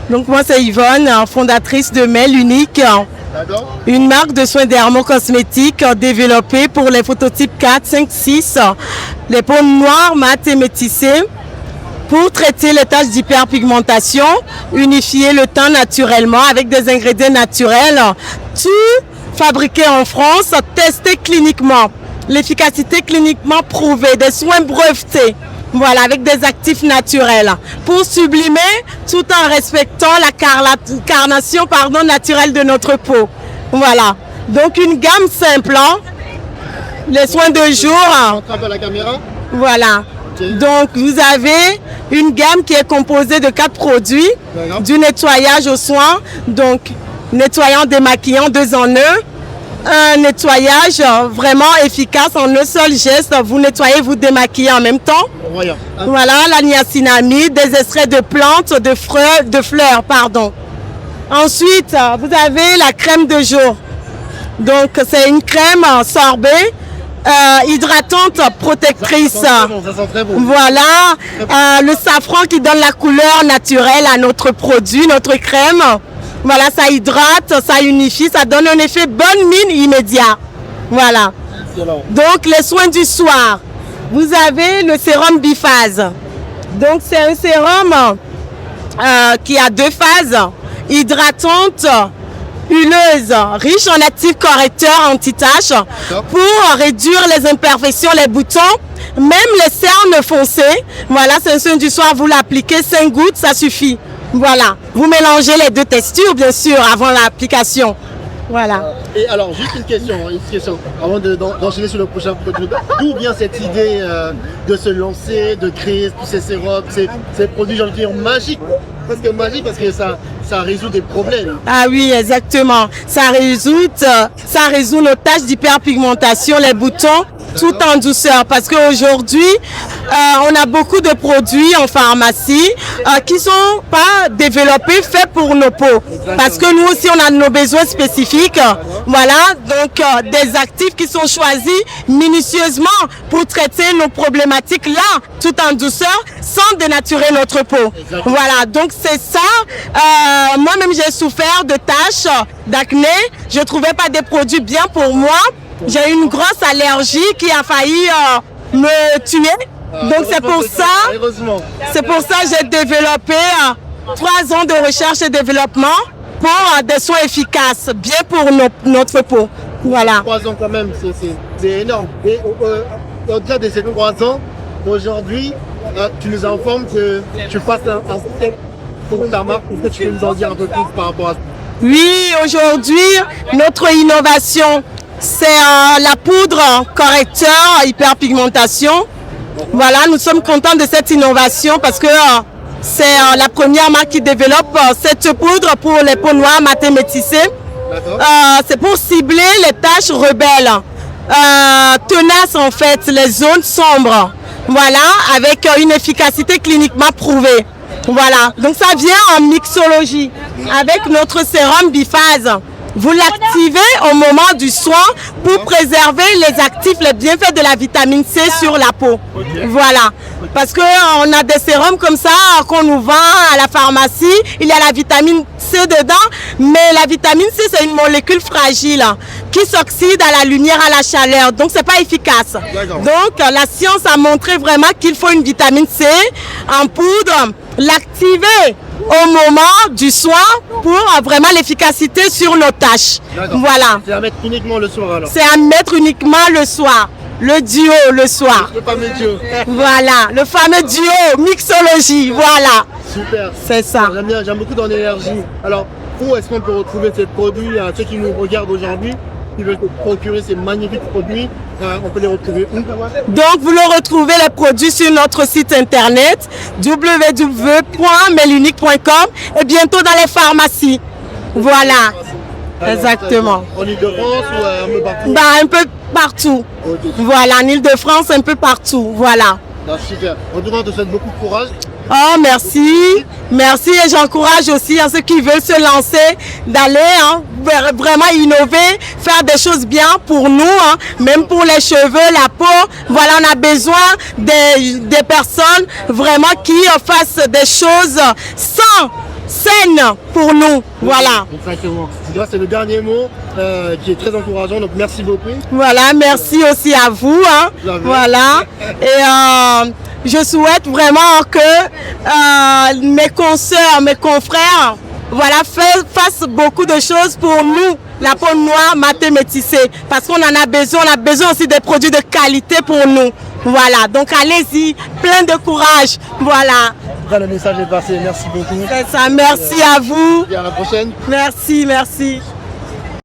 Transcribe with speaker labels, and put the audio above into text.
Speaker 1: Donc moi c'est Yvonne, fondatrice de Mel Unique, une marque de soins dermocosmétiques développée pour les phototypes 4, 5, 6, les peaux noires, mates et métissées, pour traiter les taches d'hyperpigmentation, unifier le teint naturellement avec des ingrédients naturels, tout fabriqué en France, testé cliniquement, l'efficacité cliniquement prouvée, des soins brevetés. Voilà, avec des actifs naturels pour sublimer tout en respectant la carnation naturelle de notre peau. Voilà, donc une gamme simple, les soins de jour.
Speaker 2: La caméra.
Speaker 1: Voilà, donc vous avez une gamme qui est composée de 4 produits, du nettoyage aux soins, donc nettoyant, démaquillant 2 en 1. Un nettoyage vraiment efficace en un seul geste. Vous nettoyez, vous démaquillez en même temps. Voilà, la niacinamide, des extraits de plantes, de fleurs, pardon. Ensuite, vous avez la crème de jour. Donc, c'est une crème sorbet, hydratante, protectrice.
Speaker 2: Ça sent très bon.
Speaker 1: Voilà, le safran qui donne la couleur naturelle à notre produit, notre crème. Voilà, ça hydrate, ça unifie, ça donne un effet bonne mine immédiat. Voilà.
Speaker 2: Excellent.
Speaker 1: Donc, les soins du soir. Vous avez le sérum biphase. Donc, c'est un sérum qui a 2 phases. Hydratante, huileuse, riche en actifs correcteurs anti-taches pour réduire les imperfections, les boutons, même les cernes foncées. Voilà, c'est un soin du soir, vous l'appliquez 5 gouttes, ça suffit. Voilà, vous mélangez les 2 textures bien sûr avant l'application. Voilà.
Speaker 2: Et alors juste une question avant d'enchaîner sur le prochain produit. D'où vient cette idée de se lancer, de créer tous ces sérums, ces produits, j'ai envie de dire magiques? Parce que ça résout des problèmes.
Speaker 1: Ah oui, exactement. Ça résout nos taches d'hyperpigmentation, les boutons, tout en douceur. Parce qu'aujourd'hui, on a beaucoup de produits en pharmacie qui sont pas développés, faits pour nos peaux. Parce que nous aussi, on a nos besoins spécifiques. Voilà, donc des actifs qui sont choisis minutieusement pour traiter nos problématiques là, tout en douceur, sans dénaturer notre peau. Voilà, donc c'est ça. Moi-même, j'ai souffert de taches, d'acné. Je ne trouvais pas des produits bien pour moi. J'ai eu une grosse allergie qui a failli me tuer. Donc c'est pour ça que j'ai développé 3 ans de recherche et développement pour des soins efficaces, bien pour notre peau. Voilà.
Speaker 2: 3 ans quand même, c'est énorme. Et au-delà de ces 3 ans, aujourd'hui, tu nous informes que tu passes un step pour ta marque. Est-ce que tu peux nous en dire un peu plus par rapport à ça?
Speaker 1: Oui, aujourd'hui, notre innovation, c'est la poudre correcteur hyperpigmentation. Voilà, nous sommes contents de cette innovation parce que c'est la première marque qui développe cette poudre pour les peaux noires, mates et métissées. C'est pour cibler les taches rebelles, tenaces en fait, les zones sombres. Voilà, avec une efficacité cliniquement prouvée. Voilà, donc ça vient en mixologie avec notre sérum biphase. Vous l'activez au moment du soin pour préserver les actifs, les bienfaits de la vitamine C sur la peau. Voilà. Parce qu'on a des sérums comme ça qu'on nous vend à la pharmacie. Il y a la vitamine C dedans, mais la vitamine C, c'est une molécule fragile qui s'oxyde à la lumière, à la chaleur. Donc, c'est pas efficace. Donc, la science a montré vraiment qu'il faut une vitamine C en poudre, l'activer au moment du soin pour vraiment l'efficacité sur nos tâches. Voilà.
Speaker 2: C'est à mettre uniquement le soir alors.
Speaker 1: C'est à mettre uniquement le soir. Le duo le soir.
Speaker 2: Le fameux duo.
Speaker 1: Voilà, le fameux duo mixologie. Voilà.
Speaker 2: Super.
Speaker 1: C'est ça.
Speaker 2: J'aime beaucoup ton énergie. Alors, où est-ce qu'on peut retrouver ces produits à ceux qui nous regardent aujourd'hui, qui veulent procurer ces magnifiques produits? On peut les retrouver où?
Speaker 1: Donc, vous le retrouvez les produits sur notre site internet www.melunique.com et bientôt dans les pharmacies. Voilà. Exactement.
Speaker 2: En Ile-de-France ou un peu partout?
Speaker 1: Un peu partout.
Speaker 2: Okay.
Speaker 1: Voilà, en Ile-de-France, un peu partout. Voilà.
Speaker 2: Super. En tout cas, on te souhaite beaucoup de courage.
Speaker 1: Oh, merci. Merci et j'encourage aussi à ceux qui veulent se lancer d'aller vraiment innover, faire des choses bien pour nous, même pour les cheveux, la peau. Voilà, on a besoin des personnes vraiment qui fassent des choses sans saine pour nous. Voilà.
Speaker 2: Exactement. C'est le dernier mot qui est très encourageant, donc merci beaucoup.
Speaker 1: Voilà, merci aussi à vous. Hein. Voilà. Et je souhaite vraiment que mes consoeurs, mes confrères, voilà, fassent beaucoup de choses pour nous, la peau noire, matée, métissée, parce qu'on en a besoin. On a besoin aussi des produits de qualité pour nous. Voilà, donc allez-y, plein de courage. Voilà.
Speaker 2: Le message est passé, merci beaucoup.
Speaker 1: C'est ça, merci à vous.
Speaker 2: Et à la prochaine.
Speaker 1: Merci, merci.